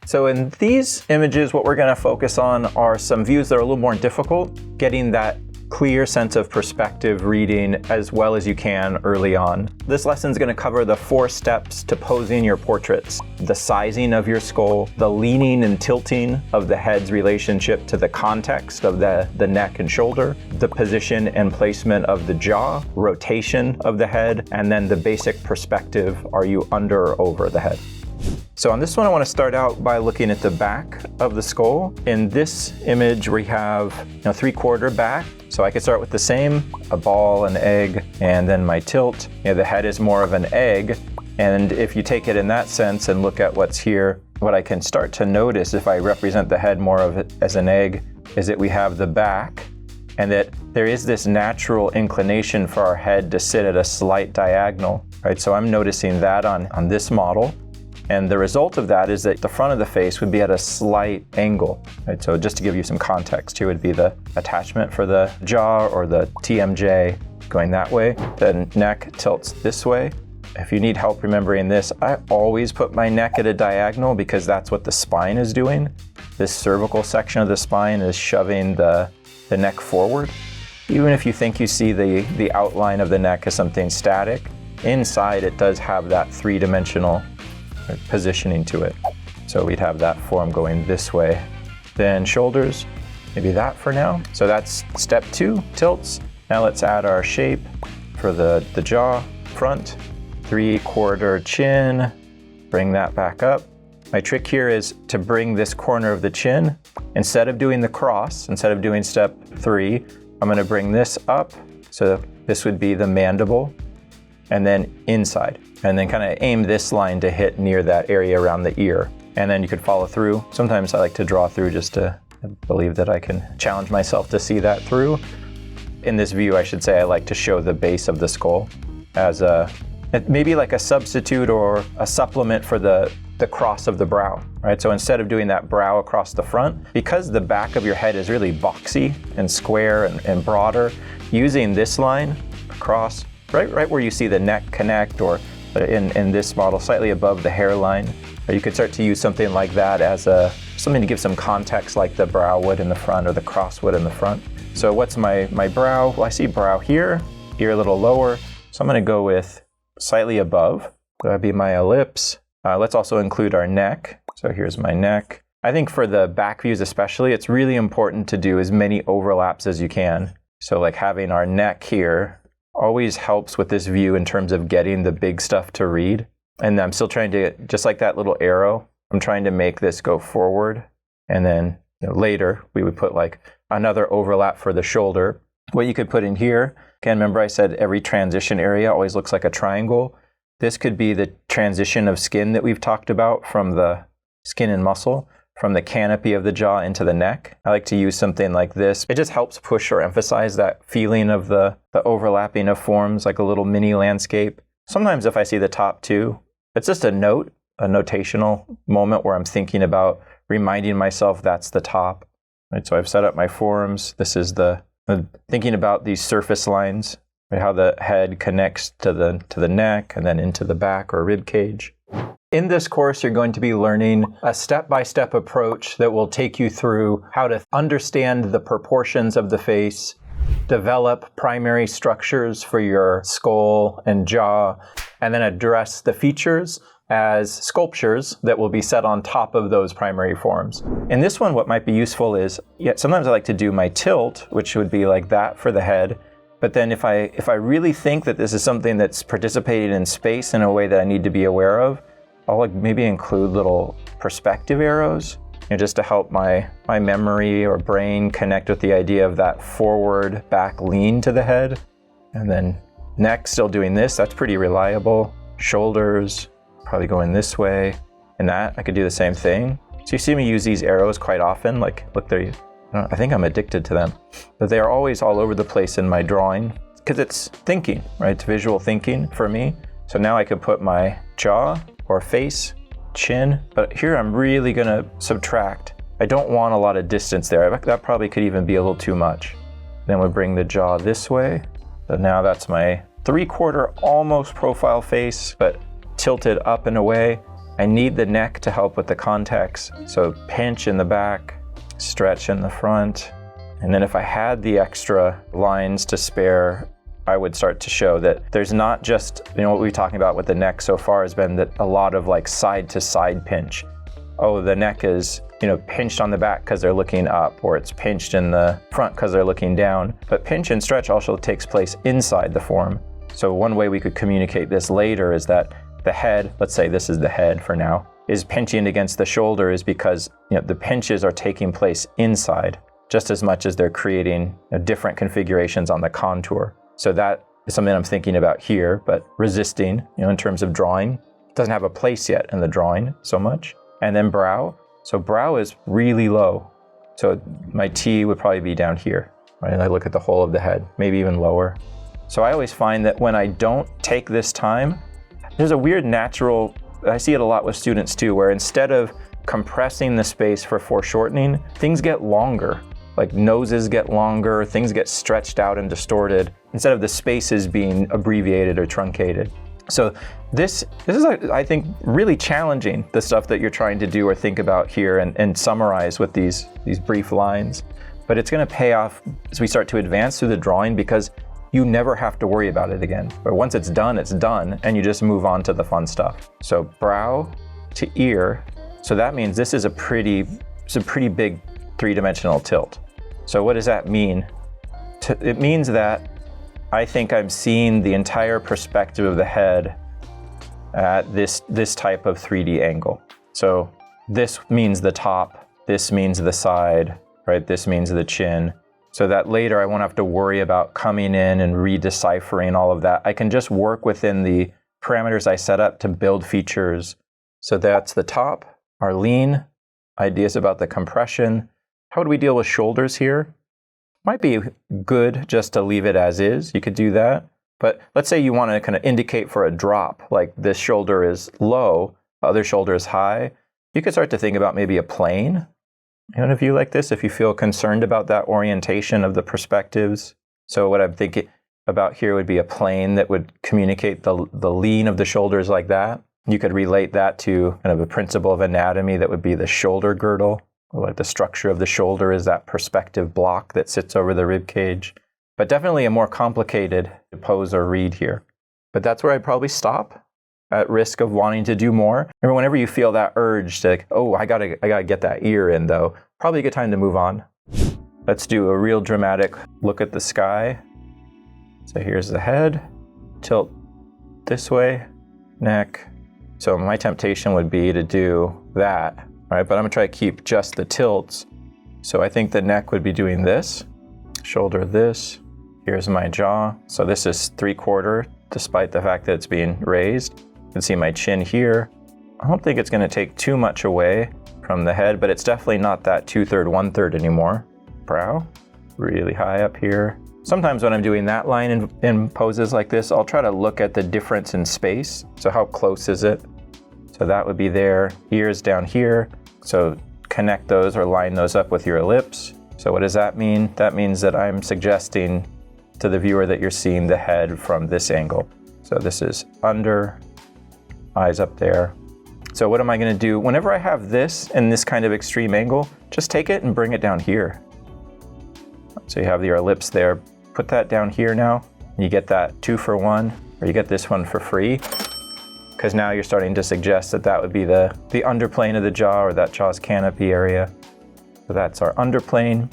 So in these images, what we're going to focus on are some views that are a little more difficult, getting that clear sense of perspective reading as well as you can early on. This lesson is going to cover the 4 steps to posing your portraits: the sizing of your skull, the leaning and tilting of the head's relationship to the context of the neck and shoulder, the position and placement of the jaw, rotation of the head, and then the basic perspective: are you under or over the head? So on this one, I want to start out by looking at the back of the skull. In this image, we have 3/4 back. So I could start with the same, a ball, an egg, and then my tilt. The head is more of an egg. And if you take it in that sense and look at what's here, what I can start to notice if I represent the head more of it as an egg is that we have the back, and that there is this natural inclination for our head to sit at a slight diagonal, right? So I'm noticing that on this model. And the result of that is that the front of the face would be at a slight angle, right? So just to give you some context, here would be the attachment for the jaw or the TMJ going that way. The neck tilts this way. If you need help remembering this, I always put my neck at a diagonal because that's what the spine is doing. This cervical section of the spine is shoving the neck forward. Even if you think you see the outline of the neck as something static, inside it does have that 3-dimensional positioning to it. So we'd have that form going this way. Then shoulders, maybe that for now. So that's step 2, tilts. Now let's add our shape for the jaw, front, 3/4 chin, bring that back up. My trick here is to bring this corner of the chin, instead of doing the cross, instead of doing step 3, I'm going to bring this up. So this would be the mandible, and then inside. And then kind of aim this line to hit near that area around the ear. And then you could follow through. Sometimes I like to draw through just to believe that I can challenge myself to see that through. In this view, I should say, I like to show the base of the skull as maybe like a substitute or a supplement for the cross of the brow, right? So instead of doing that brow across the front, because the back of your head is really boxy and square and broader, using this line across, right where you see the neck connect, or in this model, slightly above the hairline. Or you could start to use something like that as something to give some context, like the brow would in the front or the cross would in the front. So what's my brow? Well, I see brow here, ear a little lower. So I'm going to go with slightly above. That'd be my ellipse. Let's also include our neck. So here's my neck. I think for the back views especially, it's really important to do as many overlaps as you can. So like having our neck here always helps with this view in terms of getting the big stuff to read. And I'm still trying to, just like that little arrow, I'm trying to make this go forward. And then later we would put like another overlap for the shoulder. What you could put in here, again, remember I said every transition area always looks like a triangle. This could be the transition of skin that we've talked about from the skin and muscle, from the canopy of the jaw into the neck. I like to use something like this. It just helps push or emphasize that feeling of the overlapping of forms, like a little mini landscape. Sometimes if I see the top 2, it's just a notational moment where I'm thinking about reminding myself that's the top. Right? So I've set up my forms. This is thinking about these surface lines, right? How the head connects to the neck and then into the back or rib cage. In this course, you're going to be learning a step-by-step approach that will take you through how to understand the proportions of the face, develop primary structures for your skull and jaw, and then address the features as sculptures that will be set on top of those primary forms. In this one, what might be useful is, sometimes I like to do my tilt, which would be like that for the head. But then if I really think that this is something that's participating in space in a way that I need to be aware of, I'll like maybe include little perspective arrows, just to help my memory or brain connect with the idea of that forward back lean to the head. And then neck, still doing this, that's pretty reliable. Shoulders, probably going this way. And that, I could do the same thing. So you see me use these arrows quite often, like look there, I think I'm addicted to them. But they are always all over the place in my drawing, because it's thinking, right? It's visual thinking for me. So now I could put my jaw or face, chin, but here I'm really gonna subtract. I don't want a lot of distance there. That probably could even be a little too much. Then we bring the jaw this way. So now that's my 3/4 almost profile face, but tilted up and away. I need the neck to help with the context. So pinch in the back, stretch in the front. And then if I had the extra lines to spare, I would start to show that there's not just, what we're talking about with the neck so far has been that a lot of like side to side pinch. Oh, the neck is, pinched on the back because they're looking up, or it's pinched in the front because they're looking down. But pinch and stretch also takes place inside the form. So one way we could communicate this later is that the head, let's say this is the head for now, is pinching against the shoulder is because the pinches are taking place inside just as much as they're creating different configurations on the contour. So that is something I'm thinking about here, but resisting, in terms of drawing. It doesn't have a place yet in the drawing so much. And then brow. So brow is really low. So my T would probably be down here, right? And I look at the whole of the head, maybe even lower. So I always find that when I don't take this time, there's a weird natural, I see it a lot with students too, where instead of compressing the space for foreshortening, things get longer. Like noses get longer, things get stretched out and distorted, instead of the spaces being abbreviated or truncated. So this is, I think, really challenging, the stuff that you're trying to do or think about here and summarize with these brief lines. But it's going to pay off as we start to advance through the drawing, because you never have to worry about it again. But once it's done, and you just move on to the fun stuff. So brow to ear. So that means this is a pretty big three-dimensional tilt. So what does that mean? It means that I think I'm seeing the entire perspective of the head at this type of 3D angle. So this means the top, this means the side, right? This means the chin. So that later I won't have to worry about coming in and redeciphering all of that. I can just work within the parameters I set up to build features. So that's the top, our lean, ideas about the compression. How would we deal with shoulders here? Might be good just to leave it as is. You could do that. But let's say you want to kind of indicate for a drop, like this shoulder is low, other shoulder is high. You could start to think about maybe a plane in a view like this, if you feel concerned about that orientation of the perspectives. So what I'm thinking about here would be a plane that would communicate the lean of the shoulders like that. You could relate that to kind of a principle of anatomy that would be the shoulder girdle. Like the structure of the shoulder is that perspective block that sits over the rib cage. But definitely a more complicated pose or read here. But that's where I'd probably stop, at risk of wanting to do more. Remember, whenever you feel that urge to, I gotta get that ear in though, probably a good time to move on. Let's do a real dramatic look at the sky. So here's the head, tilt this way, neck. So my temptation would be to do that. All right, but I'm gonna try to keep just the tilts. So I think the neck would be doing this, shoulder this, here's my jaw. So this is 3/4, despite the fact that it's being raised. You can see my chin here. I don't think it's gonna take too much away from the head, but it's definitely not that 2/3, 1/3 anymore. Brow, really high up here. Sometimes when I'm doing that line in poses like this, I'll try to look at the difference in space. So how close is it? So that would be there, ears down here. So connect those or line those up with your ellipse. So what does that mean? That means that I'm suggesting to the viewer that you're seeing the head from this angle. So this is under, eyes up there. So what am I gonna do? Whenever I have this in this kind of extreme angle, just take it and bring it down here. So you have your ellipse there. Put that down here now. You get that 2 for 1, or you get this one for free. Because now you're starting to suggest that would be the underplane of the jaw, or that jaw's canopy area. So that's our underplane.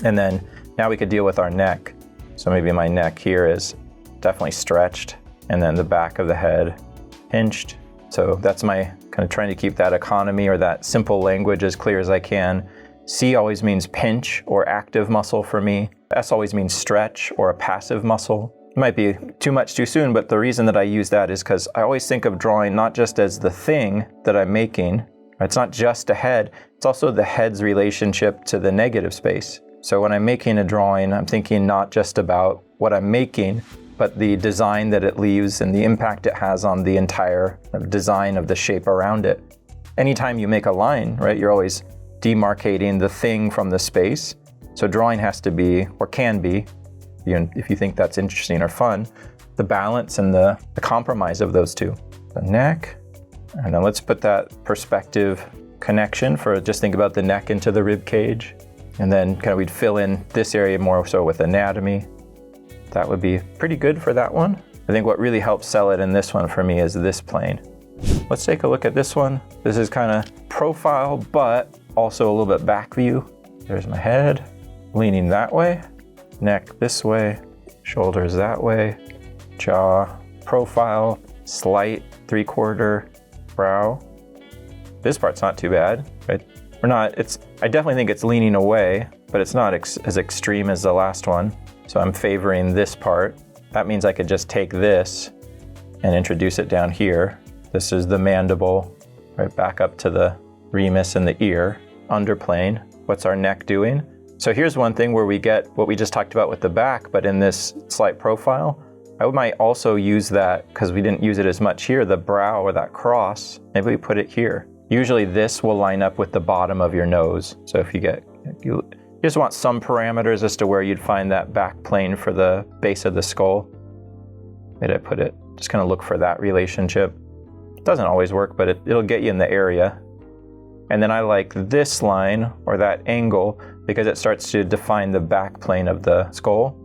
And then now we could deal with our neck. So maybe my neck here is definitely stretched, and then the back of the head pinched. So that's my kind of trying to keep that economy or that simple language as clear as I can. C always means pinch or active muscle for me. S always means stretch or a passive muscle. It might be too much too soon, but the reason that I use that is because I always think of drawing not just as the thing that I'm making. It's not just a head, it's also the head's relationship to the negative space. So when I'm making a drawing, I'm thinking not just about what I'm making, but the design that it leaves and the impact it has on the entire design of the shape around it. Anytime you make a line, right, you're always demarcating the thing from the space. So drawing has to be, or can be, if you think that's interesting or fun, the balance and the compromise of those two. The neck, And then let's put that perspective connection for, just think about the neck into the rib cage. And then kind of we'd fill in this area more so with anatomy. That would be pretty good for that one. I think what really helps sell it in this one for me is this plane. Let's take a look at this one. This is kind of profile, but also a little bit back view. There's my head, leaning that way, neck this way, shoulders that way, jaw, profile, slight 3/4 brow. This part's not too bad, right? I definitely think it's leaning away, but it's not as extreme as the last one. So I'm favoring this part. That means I could just take this and introduce it down here. This is the mandible, right back up to the remus and the ear, underplane. What's our neck doing? So here's one thing where we get what we just talked about with the back, but in this slight profile, I might also use that, because we didn't use it as much here, the brow or that cross, maybe we put it here. Usually this will line up with the bottom of your nose. So if you just want some parameters as to where you'd find that back plane for the base of the skull. Where did I put it? Just kind of look for that relationship. It doesn't always work, but it'll get you in the area. And then I like this line or that angle because it starts to define the back plane of the skull.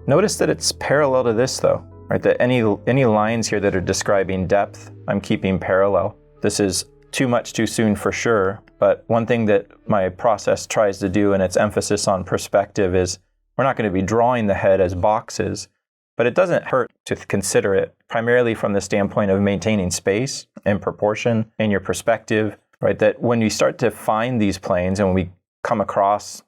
Notice that it's parallel to this though, right? That any lines here that are describing depth, I'm keeping parallel. This is too much too soon for sure, but one thing that my process tries to do, and its emphasis on perspective, is we're not going to be drawing the head as boxes, but it doesn't hurt to consider it primarily from the standpoint of maintaining space and proportion in your perspective, right? That when you start to find these planes, and when we come across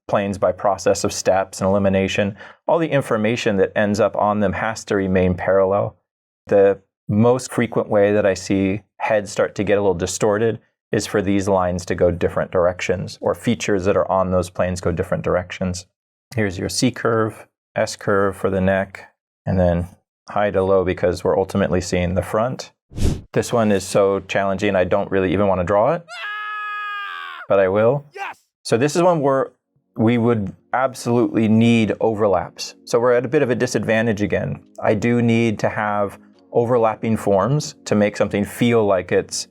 planes by process of steps and elimination, all the information that ends up on them has to remain parallel. The most frequent way that I see heads start to get a little distorted is for these lines to go different directions, or features that are on those planes go different directions. Here's your C curve, S curve for the neck, and then high to low because we're ultimately seeing the front. This one is so challenging I don't really even want to draw it, but I will. Yes! So this is one where we would absolutely need overlaps. So we're at a bit of a disadvantage again. I do need to have overlapping forms to make something feel like it's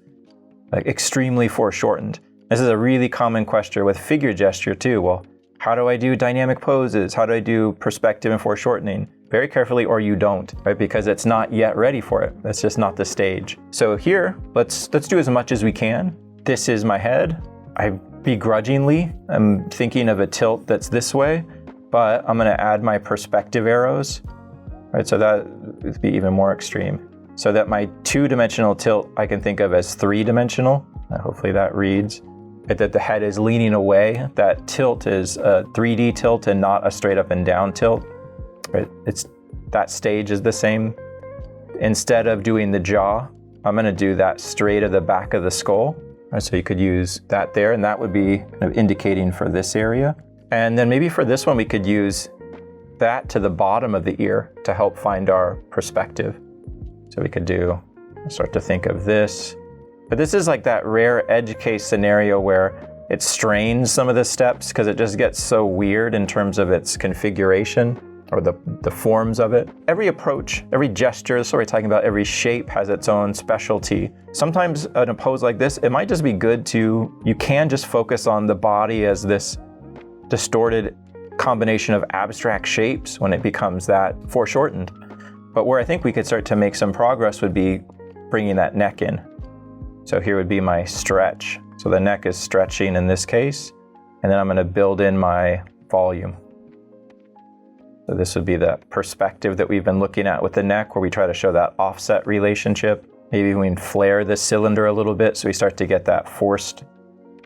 like extremely foreshortened. This is a really common question with figure gesture too. Well, how do I do dynamic poses? How do I do perspective and foreshortening? Very carefully, or you don't, right? Because it's not yet ready for it. That's just not the stage. So here, let's do as much as we can. This is my head. I begrudgingly am thinking of a tilt that's this way, but I'm gonna add my perspective arrows, right? So that would be even more extreme. So that my 2-dimensional tilt I can think of as 3-dimensional. Hopefully that reads. That the head is leaning away. That tilt is a 3D tilt and not a straight up and down tilt. Right? That stage is the same. Instead of doing the jaw, I'm gonna do that straight of the back of the skull. Right? So you could use that there, and that would be kind of indicating for this area. And then maybe for this one, we could use that to the bottom of the ear to help find our perspective. So we could start to think of this. But this is like that rare edge case scenario where it strains some of the steps because it just gets so weird in terms of its configuration or the forms of it. Every approach, every gesture, so we're talking about every shape has its own specialty. Sometimes in a pose like this, it might just be good you can just focus on the body as this distorted combination of abstract shapes when it becomes that foreshortened. But where I think we could start to make some progress would be bringing that neck in. So here would be my stretch. So the neck is stretching in this case, and then I'm gonna build in my volume. So this would be the perspective that we've been looking at with the neck, where we try to show that offset relationship. Maybe we can flare the cylinder a little bit so we start to get that forced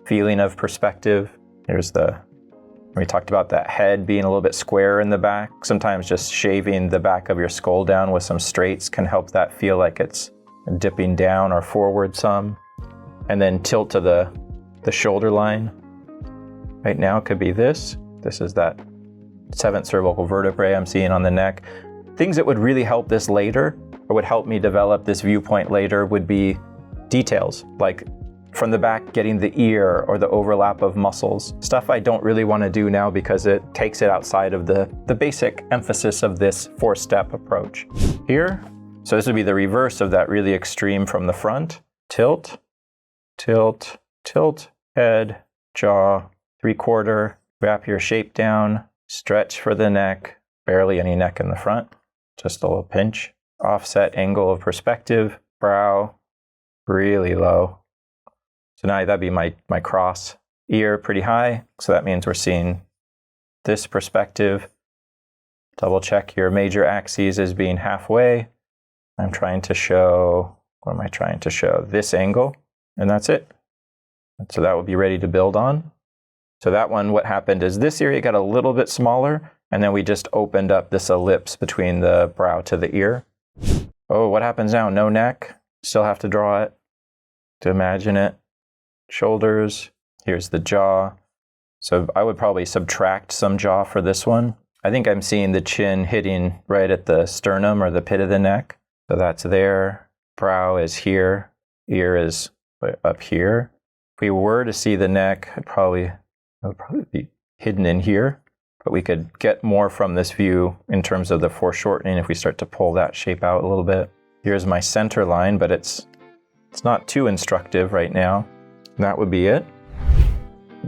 feeling of perspective. We talked about that head being a little bit square in the back. Sometimes just shaving the back of your skull down with some straights can help that feel like it's dipping down or forward some. And then tilt to the shoulder line. Right now it could be this. This is that 7th cervical vertebrae I'm seeing on the neck. Things that would really help this later, or would help me develop this viewpoint later, would be details, like from the back getting the ear or the overlap of muscles. Stuff I don't really want to do now because it takes it outside of the basic emphasis of this 4-step approach. Here, so this would be the reverse of that really extreme from the front. tilt, tilt, tilt, head, jaw, 3/4, wrap your shape down, stretch for the neck, barely any neck in the front, just a little pinch, offset angle of perspective, brow, really low. So now that'd be my cross. Ear pretty high, so that means we're seeing this perspective. Double check your major axes as being halfway. I'm trying to show, what am I trying to show? This angle, and that's it. And so that will be ready to build on. So that one, what happened is this area got a little bit smaller, and then we just opened up this ellipse between the brow to the ear. Oh, what happens now? No neck. Still have to draw it to imagine it. Shoulders. Here's the jaw. So I would probably subtract some jaw for this one. I think I'm seeing the chin hitting right at the sternum or the pit of the neck. So that's there. Brow is here. Ear is up here. If we were to see the neck, it would probably be hidden in here. But we could get more from this view in terms of the foreshortening if we start to pull that shape out a little bit. Here's my center line, but it's not too instructive right now. That would be it.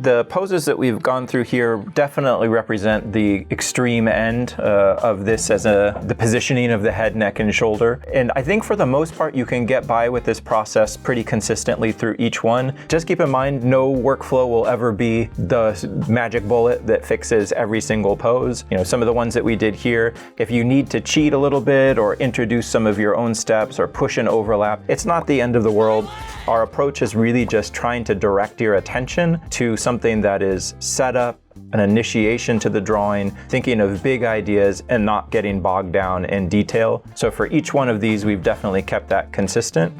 The poses that we've gone through here definitely represent the extreme end of this as the positioning of the head, neck, and shoulder. And I think for the most part, you can get by with this process pretty consistently through each one. Just keep in mind, no workflow will ever be the magic bullet that fixes every single pose. You know, some of the ones that we did here, if you need to cheat a little bit or introduce some of your own steps or push an overlap, it's not the end of the world. Our approach is really just trying to direct your attention to something that is set up, an initiation to the drawing, thinking of big ideas and not getting bogged down in detail. So for each one of these, we've definitely kept that consistent.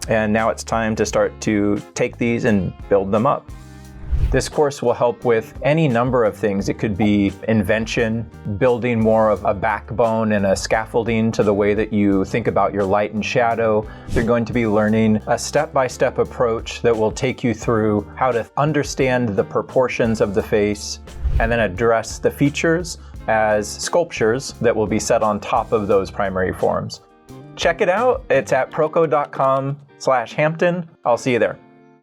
And now it's time to start to take these and build them up. This course will help with any number of things. It could be invention, building more of a backbone and a scaffolding to the way that you think about your light and shadow. You're going to be learning a step-by-step approach that will take you through how to understand the proportions of the face and then address the features as sculptures that will be set on top of those primary forms. Check it out. It's at proko.com/Hampton. I'll see you there.